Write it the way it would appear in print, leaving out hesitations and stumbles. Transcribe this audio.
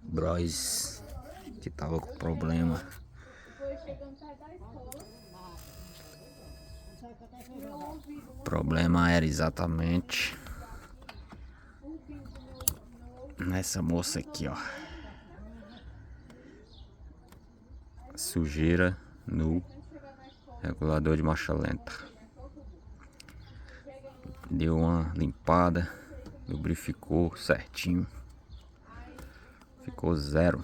Bros que tava com problema. O problema era exatamente nessa moça aqui, ó. Sujeira no regulador de marcha lenta. Deu uma limpada, lubrificou certinho. Ficou zero.